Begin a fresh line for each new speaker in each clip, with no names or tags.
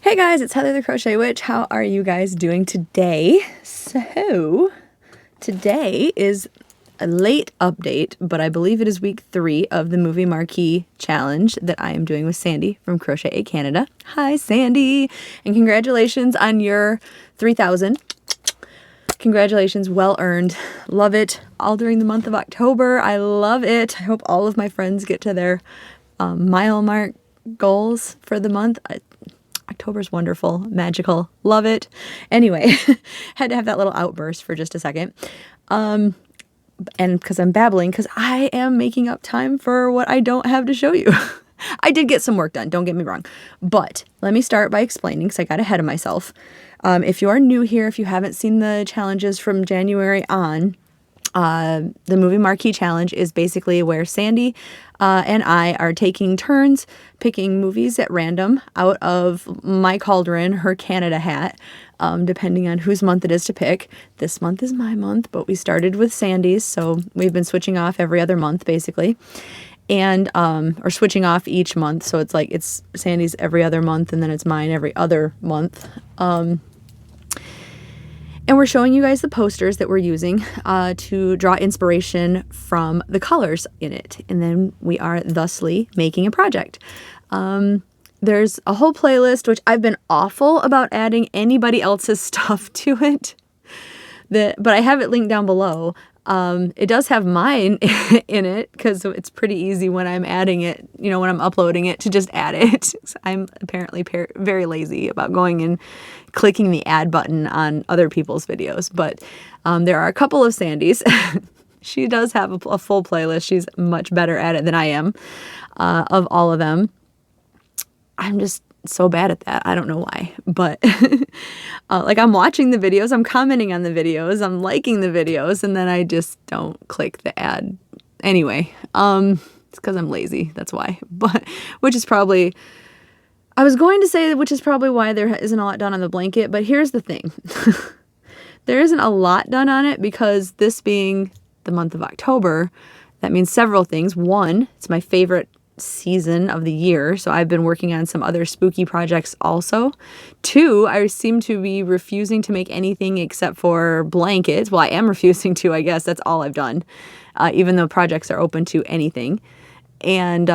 Hey guys, it's Heather the Crochet Witch. How are you guys doing today? So, today is a late update, but I believe it is week 3 of the movie Marquee Challenge that I am doing with Sandy from Crochet Canada. Hi, Sandy! And congratulations on your 3,000. Congratulations, well earned. Love it. All during the month of October. I love it. I hope all of my friends get to their mile mark goals for the month. October's wonderful, magical, love it. Anyway, had to have that little outburst for just a second. And because I'm babbling, because I am making up time for what I don't have to show you. I did get some work done, don't get me wrong. But let me start by explaining, because I got ahead of myself. If you are new here, if you haven't seen the challenges from January on, the movie Marquee Challenge is basically where Sandy and I are taking turns picking movies at random out of my cauldron, her Canada hat, depending on whose month it is to pick. This month is my month, but we started with Sandy's, so we've been switching off every other month, basically. And, or switching off each month, so it's like it's Sandy's every other month, and then it's mine every other month. And we're showing you guys the posters that we're using to draw inspiration from the colors in it. And then we are thusly making a project. There's a whole playlist, which I've been awful about adding anybody else's stuff to it. But I have it linked down below. It does have mine in it because it's pretty easy when I'm adding it, when I'm uploading it, to just add it. I'm apparently very lazy about going and clicking the add button on other people's videos. But there are a couple of Sandy's. She does have a full playlist. She's much better at it than I am of all of them. I'm just so bad at that. I don't know why, but like I'm watching the videos, I'm commenting on the videos, I'm liking the videos, and then I just don't click the add. Anyway, it's because I'm lazy. That's why. But which is probably why there isn't a lot done on the blanket. But here's the thing. There isn't a lot done on it because this being the month of October, that means several things. One, it's my favorite season of the year, so I've been working on some other spooky projects also. 2, I seem to be refusing to make anything except for blankets. Well, I am refusing to, I guess. That's all I've done, even though projects are open to anything. And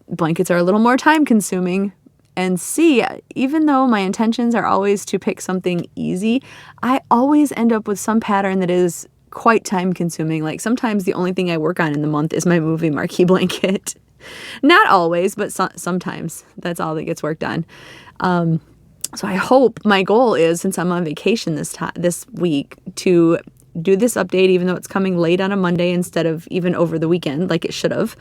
blankets are a little more time consuming. And C, even though my intentions are always to pick something easy, I always end up with some pattern that is quite time consuming. Like sometimes the only thing I work on in the month is my movie Marquee blanket. Not always, but sometimes that's all that gets worked on. So I hope, my goal is, since I'm on vacation this week, to do this update even though it's coming late on a Monday instead of even over the weekend like it should have,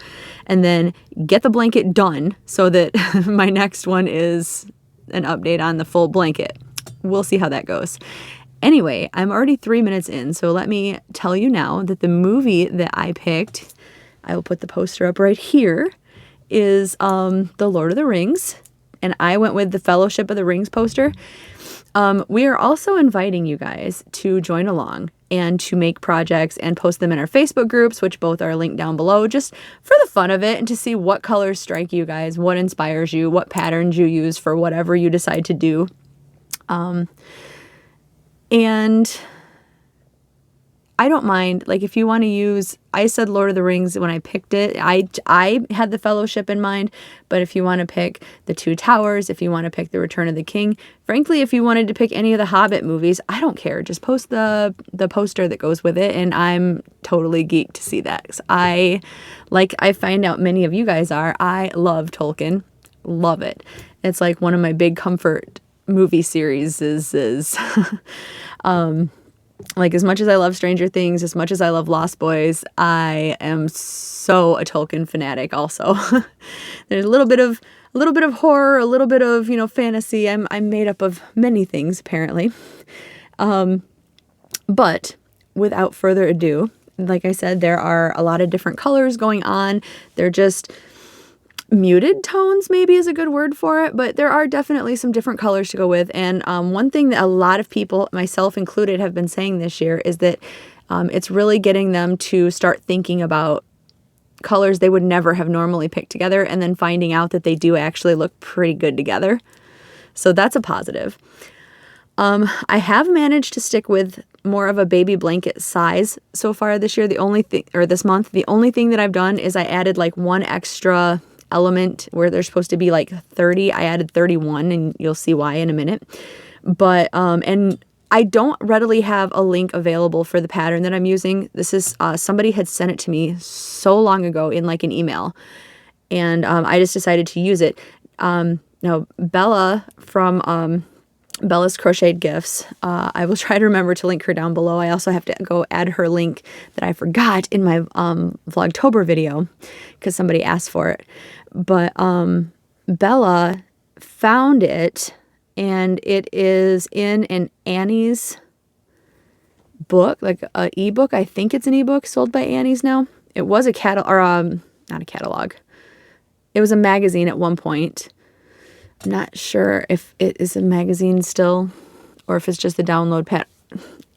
and then get the blanket done so that my next one is an update on the full blanket. We'll see how that goes. Anyway, I'm already 3 minutes in, so let me tell you now that the movie that I picked, I will put the poster up right here, is The Lord of the Rings, and I went with the Fellowship of the Rings poster. We are also inviting you guys to join along and to make projects and post them in our Facebook groups, which both are linked down below, just for the fun of it and to see what colors strike you guys, what inspires you, what patterns you use for whatever you decide to do. And I don't mind, like, if you want to use, I said Lord of the Rings when I picked it. I had the Fellowship in mind, but if you want to pick the Two Towers, if you want to pick the Return of the King, frankly, if you wanted to pick any of the Hobbit movies, I don't care. Just post the poster that goes with it, and I'm totally geeked to see that. 'Cause I find out many of you guys are, I love Tolkien. Love it. It's like one of my big comfort movie series is like, as much as I love Stranger Things, as much as I love Lost Boys, I am so a Tolkien fanatic also. There's a little bit of horror, a little bit of, fantasy. I'm made up of many things, apparently. But without further ado, like I said, there are a lot of different colors going on. They're just muted tones, maybe is a good word for it, but there are definitely some different colors to go with. And one thing that a lot of people, myself included, have been saying this year is that it's really getting them to start thinking about colors they would never have normally picked together, and then finding out that they do actually look pretty good together. So that's a positive. I have managed to stick with more of a baby blanket size so far this year. The only thing, or this month, the only thing that I've done is I added like one extra element where there's supposed to be like 30. I added 31, and you'll see why in a minute. But, and I don't readily have a link available for the pattern that I'm using. This is, somebody had sent it to me so long ago in like an email, and I just decided to use it. Now, Bella from Bella's Crocheted Gifts, I will try to remember to link her down below. I also have to go add her link that I forgot in my Vlogtober video because somebody asked for it. But Bella found it, and it is in an Annie's book, like an ebook. I think it's an ebook sold by Annie's now. It was a catalog, or not a catalog. It was a magazine at one point. I'm not sure if it is a magazine still, or if it's just the download pad.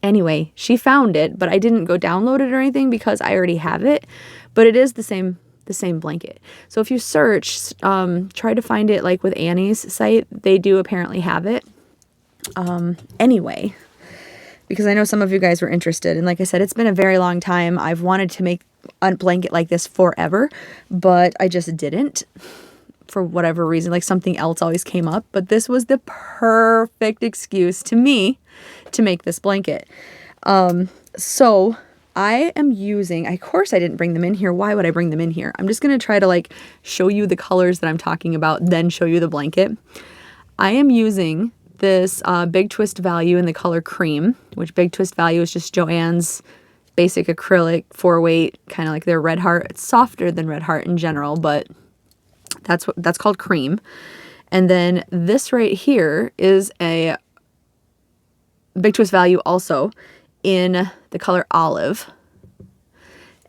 Anyway, she found it, but I didn't go download it or anything because I already have it. But it is the same blanket. So if you search, try to find it like with Annie's site. They do apparently have it. Anyway, because I know some of you guys were interested, and like I said, it's been a very long time. I've wanted to make a blanket like this forever, but I just didn't. For whatever reason, like something else always came up, but this was the perfect excuse to me to make this blanket. So I am using, of course I didn't bring them in here. Why would I bring them in here? I'm just going to try to like show you the colors that I'm talking about, then show you the blanket. I am using this Big Twist Value in the color Cream, which Big Twist Value is just Joann's basic acrylic 4-weight, kind of like their Red Heart. It's softer than Red Heart in general, but that's called Cream. And then this right here is a Big Twist Value also in the color Olive.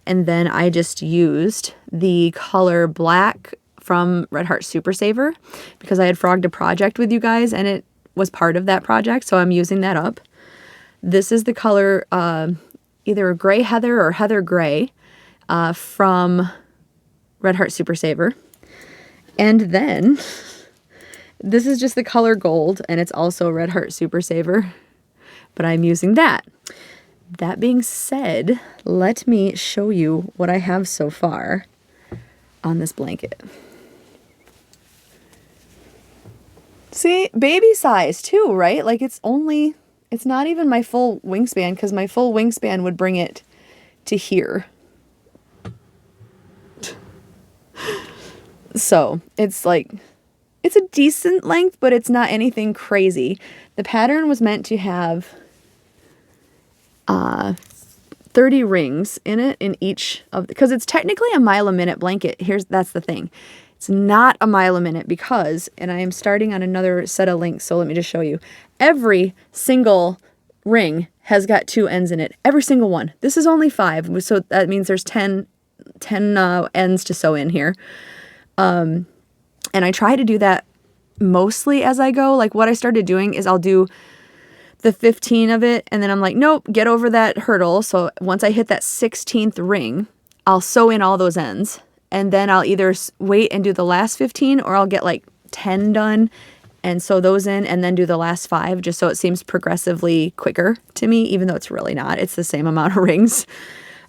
And then I just used the color Black from Red Heart Super Saver because I had frogged a project with you guys and it was part of that project, so I'm using that up. This is the color either Gray Heather or Heather Gray from Red Heart Super Saver. And then this is just the color Gold, and it's also Red Heart Super Saver, but I'm using that. That being said, let me show you what I have so far on this blanket. See, baby size too, right? Like it's not even my full wingspan, because my full wingspan would bring it to here. So it's like, it's a decent length, but it's not anything crazy. The pattern was meant to have 30 rings in it in each of, because it's technically a mile a minute blanket. That's the thing. It's not a mile a minute because, and I am starting on another set of links, so let me just show you. Every single ring has got 2 ends in it. Every single one. This is only 5, so that means there's 10 ends to sew in here. And I try to do that mostly as I go. Like what I started doing is I'll do the 15 of it, and then I'm like, nope, get over that hurdle. So once I hit that 16th ring, I'll sew in all those ends, and then I'll either wait and do the last 15, or I'll get like 10 done and sew those in and then do the last 5, just so it seems progressively quicker to me, even though it's really not. It's the same amount of rings.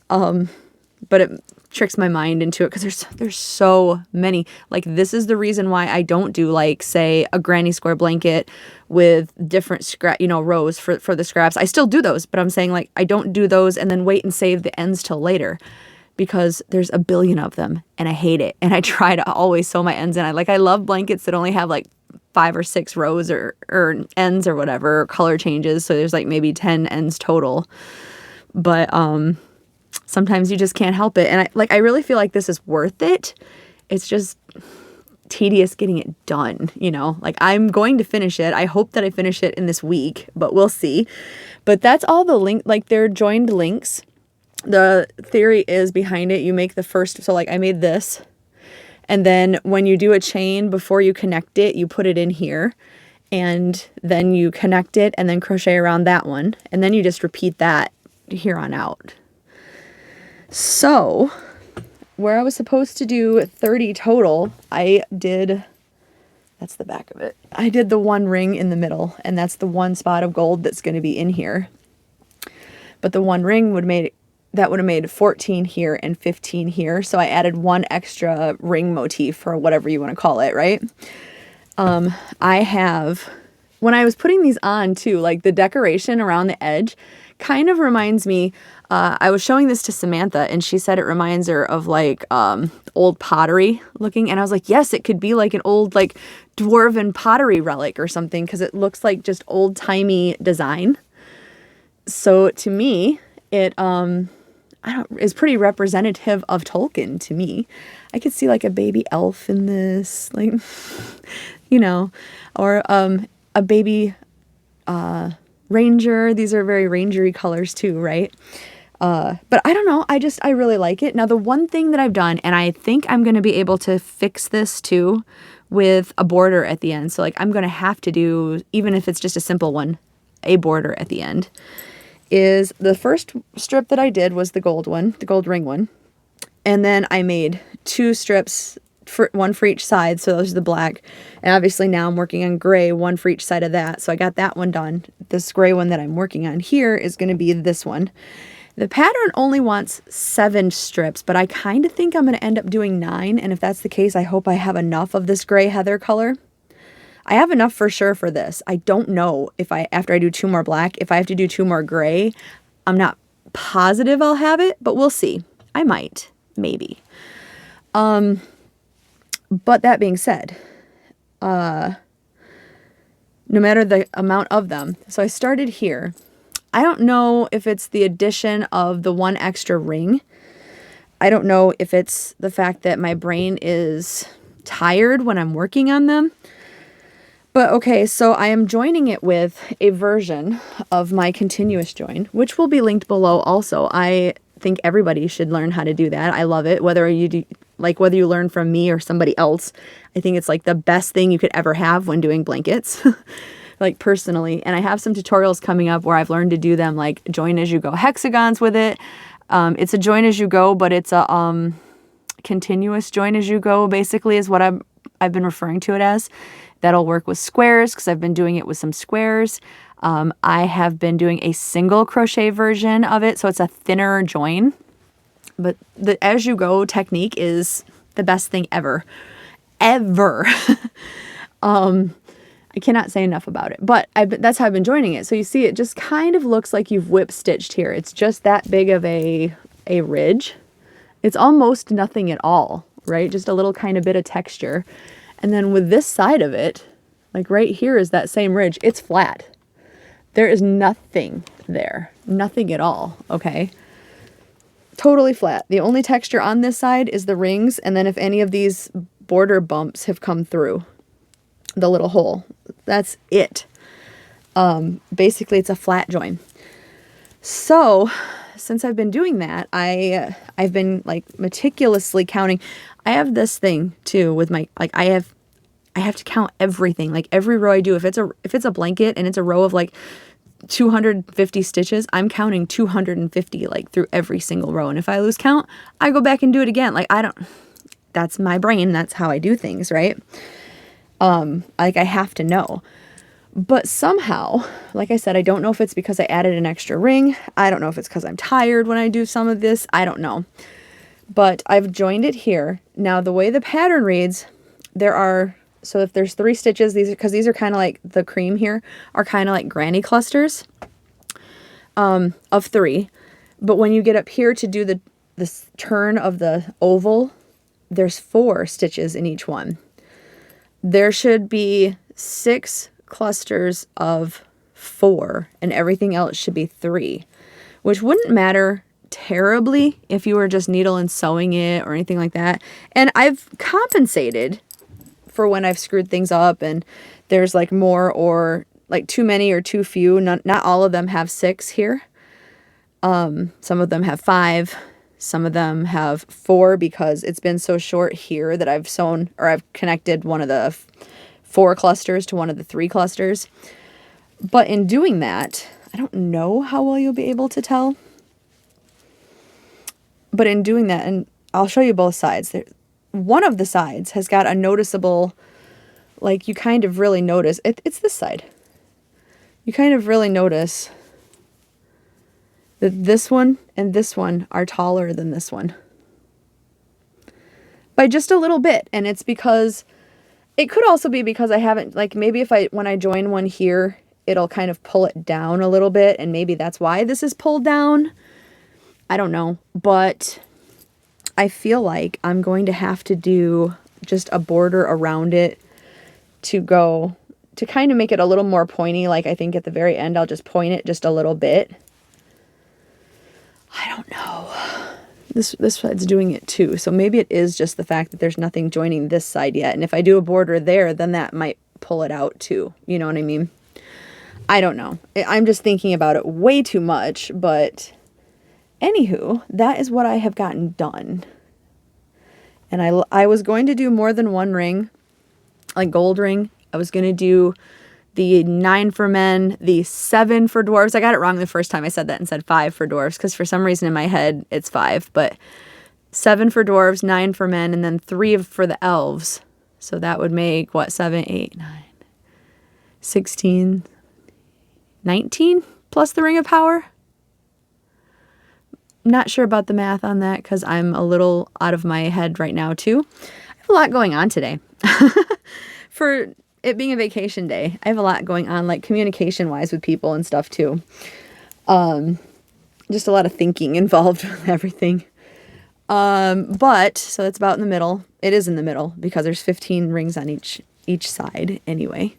But it tricks my mind into it because there's so many. Like this is the reason why I don't do like, say, a granny square blanket with different rows for the scraps. I still do those, but I'm saying like I don't do those and then wait and save the ends till later, because there's a billion of them and I hate it. And I try to always sew my ends in. I love blankets that only have like 5 or 6 rows or ends or whatever, or color changes. So there's like maybe 10 ends total. But sometimes you just can't help it. And I really feel like this is worth it. It's just tedious getting it done, Like I'm going to finish it. I hope that I finish it in this week, but we'll see. But that's all the link, like they're joined links. The theory is behind it, you make the first, so like I made this, and then when you do a chain before you connect it, you put it in here, and then you connect it and then crochet around that one, and then you just repeat that here on out. So where I was supposed to do 30 total, I did That's the back of it. I did the one ring in the middle, and that's the one spot of gold that's going to be in here. But the one ring would have made 14 here and 15 here. So I added one extra ring motif, or whatever you want to call it, right? When I was putting these on too, like the decoration around the edge kind of reminds me, I was showing this to Samantha and she said it reminds her of like old pottery looking. And I was like, yes, it could be like an old like dwarven pottery relic or something, because it looks like just old timey design. So to me, it is pretty representative of Tolkien to me. I could see like a baby elf in this, like, you know, or a baby ranger. These are very rangery colors too, right? But I don't know. I really like it. Now, the one thing that I've done, and I think I'm going to be able to fix this too with a border at the end. So like I'm going to have to do, even if it's just a simple one, a border at the end, is the first strip that I did was the gold one, the gold ring one. And then I made 2 strips, one for each side. So those are the black. And obviously now I'm working on gray, one for each side of that. So I got that one done. This gray one that I'm working on here is going to be this one. The pattern only wants 7 strips, but I kind of think I'm going to end up doing 9. And if that's the case, I hope I have enough of this gray heather color. I have enough for sure for this. I don't know if after I do 2 more black, if I have to do 2 more gray. I'm not positive I'll have it, but we'll see. I might, maybe. But that being said, no matter the amount of them, so I started here. I don't know if it's the addition of the one extra ring. I don't know if it's the fact that my brain is tired when I'm working on them. But okay, so I am joining it with a version of my continuous join, which will be linked below also. I think everybody should learn how to do that. I love it. Whether you learn from me or somebody else, I think it's like the best thing you could ever have when doing blankets, like personally. And I have some tutorials coming up where I've learned to do them like join as you go hexagons with it. It's a join as you go, but it's a continuous join as you go, basically, is what I've been referring to it as. That'll work with squares because I've been doing it with some squares. I have been doing a single crochet version of it, so it's a thinner join. But the as you go technique is the best thing ever. Ever. I cannot say enough about it, but that's how I've been joining it. So you see it just kind of looks like you've whip stitched here. It's just that big of a ridge. It's almost nothing at all, right? Just a little kind of bit of texture. And then with this side of it, like right here is that same ridge. It's flat. There is nothing there. Nothing at all, okay? Totally flat. The only texture on this side is the rings, and then if any of these border bumps have come through the little hole. That's it. Basically, it's a flat join. So, since I've been doing that, I've been like meticulously counting. I have this thing too with my, like I have to count everything. Like every row I do, if it's a blanket and it's a row of like 250 stitches, I'm counting 250 like through every single row. And if I lose count, I go back and do it again. Like that's my brain. That's how I do things, right? Like I have to know. But somehow, like I said, I don't know if it's because I added an extra ring. I don't know if it's because I'm tired when I do some of this. I don't know. But I've joined it here. Now, the way the pattern reads, so if there's 3 stitches, these are kind of like the cream here, are kind of like granny clusters of 3. But when you get up here to do this turn of the oval, there's 4 stitches in each one. There should be 6 clusters of 4, and everything else should be 3, which wouldn't matter terribly if you were just needle and sewing it or anything like that. And I've compensated for when I've screwed things up and there's like more or like too many or too few. Not all of them have 6 here. Some of them have 5. Some of them have 4 because it's been so short here that I've sewn, or I've connected one of the 4 clusters to one of the 3 clusters. But in doing that, I don't know how well you'll be able to tell. But in doing that, and I'll show you both sides. One of the sides has got a noticeable like you kind of really notice, it's this side. You kind of really notice that this one and this one are taller than this one. By just a little bit. And it's because, it could also be because I haven't, like maybe when I join one here, it'll kind of pull it down a little bit. And maybe that's why this is pulled down. I don't know. But I feel like I'm going to have to do just a border around it to kind of make it a little more pointy. Like I think at the very end, I'll just point it just a little bit. I don't know. This side's doing it too. So maybe it is just the fact that there's nothing joining this side yet. And if I do a border there, then that might pull it out too. You know what I mean? I don't know. I'm just thinking about it way too much. But anywho, that is what I have gotten done. And I was going to do more than one ring, like gold ring. I was going to do the 9 for men, the 7 for dwarves. I got it wrong the first time I said that and said 5 for dwarves because for some reason in my head it's 5. But 7 for dwarves, 9 for men, and then 3 for the elves. So that would make, what, 7, 8, 9, 16, 19 plus the ring of power? Not sure about the math on that because I'm a little out of my head right now too. I have a lot going on today. For it being a vacation day, I have a lot going on, like communication-wise with people and stuff too. Just a lot of thinking involved with everything. But, so it's about in the middle. It is in the middle because there's 15 rings on each side anyway.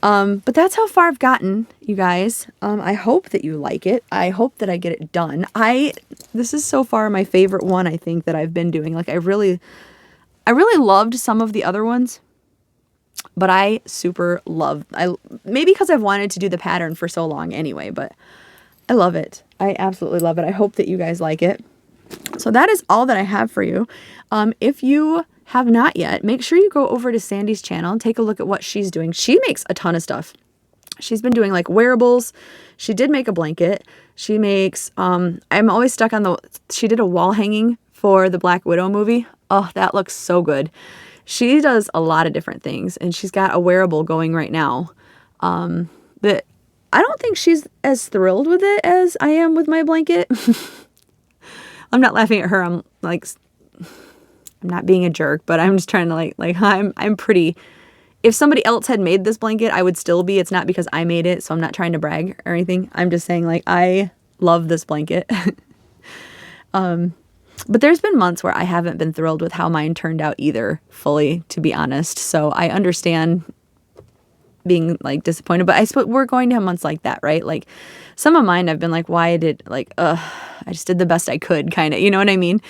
But that's how far I've gotten, you guys. I hope that you like it. I hope that I get it done. This is so far my favorite one, I think, that I've been doing. Like I really loved some of the other ones. But I super love, maybe because I've wanted to do the pattern for so long anyway, but I love it. I absolutely love it. I hope that you guys like it. So that is all that I have for you. If you have not yet, make sure you go over to Sandy's channel and take a look at what she's doing. She makes a ton of stuff. She's been doing like wearables. She did make a blanket. She makes, I'm always stuck on she did a wall hanging for the Black Widow movie. Oh, that looks so good. She does a lot of different things, and she's got a wearable going right now. But I don't think she's as thrilled with it as I am with my blanket. I'm not laughing at her. I'm not being a jerk, but I'm just trying to I'm pretty. If somebody else had made this blanket, I would still be. It's not because I made it, so I'm not trying to brag or anything. I'm just saying I love this blanket. But there's been months where I haven't been thrilled with how mine turned out either, fully, to be honest. So I understand being disappointed, but I suppose we're going to have months like that, right? Like some of mine I've been like, why did I just did the best I could, kind of, you know what I mean?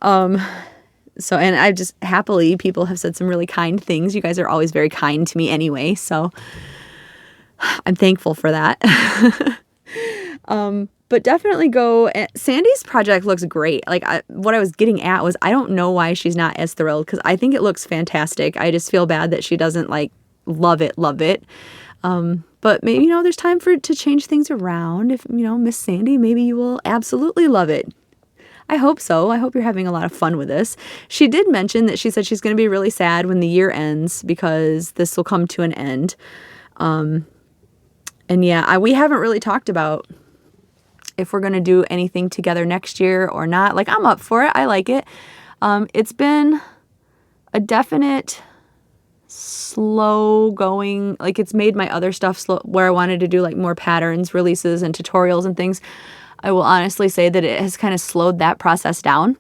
So, and I've just happily, people have said some really kind things. You guys are always very kind to me anyway. So I'm thankful for that. But definitely go. Sandy's project looks great. What I was getting at was I don't know why she's not as thrilled because I think it looks fantastic. I just feel bad that she doesn't love it. But maybe, there's time to change things around. If, Miss Sandy, maybe you will absolutely love it. I hope so. I hope you're having a lot of fun with this. She did mention that she said she's going to be really sad when the year ends because this will come to an end. And yeah, we haven't really talked about if we're going to do anything together next year or not. I'm up for it. I like it. It's been a definite slow going, it's made my other stuff slow, where I wanted to do more patterns, releases, and tutorials and things. I will honestly say that it has kind of slowed that process down,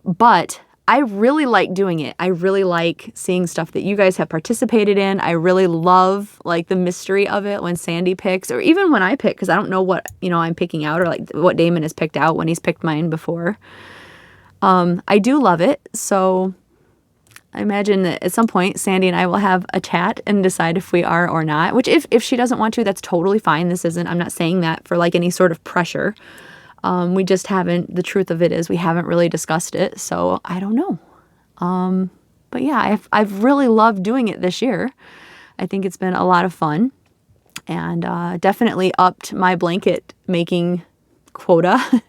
but I really like doing it. I really like seeing stuff that you guys have participated in. I really love the mystery of it when Sandy picks, or even when I pick, because I don't know what, I'm picking out, or what Damon has picked out when he's picked mine before. I do love it. So I imagine that at some point, Sandy and I will have a chat and decide if we are or not, which if she doesn't want to, that's totally fine. I'm not saying that for any sort of pressure. We just haven't, the truth of it is we haven't really discussed it. So I don't know. But yeah, I've really loved doing it this year. I think it's been a lot of fun and definitely upped my blanket making quota.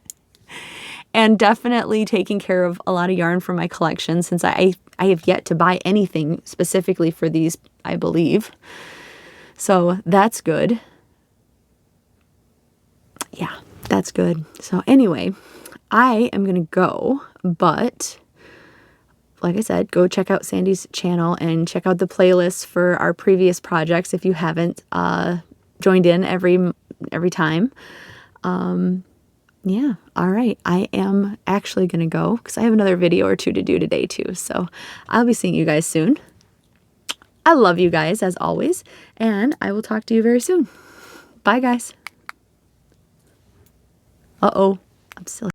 And definitely taking care of a lot of yarn from my collection since I I have yet to buy anything specifically for these, I believe. So that's good. Yeah, that's good. So anyway, I am going to go, but like I said, go check out Sandy's channel and check out the playlist for our previous projects if you haven't joined in every time. Yeah, all right. I am actually going to go because I have another video or two to do today too. So I'll be seeing you guys soon. I love you guys as always, and I will talk to you very soon. Bye, guys. Uh-oh, I'm silly.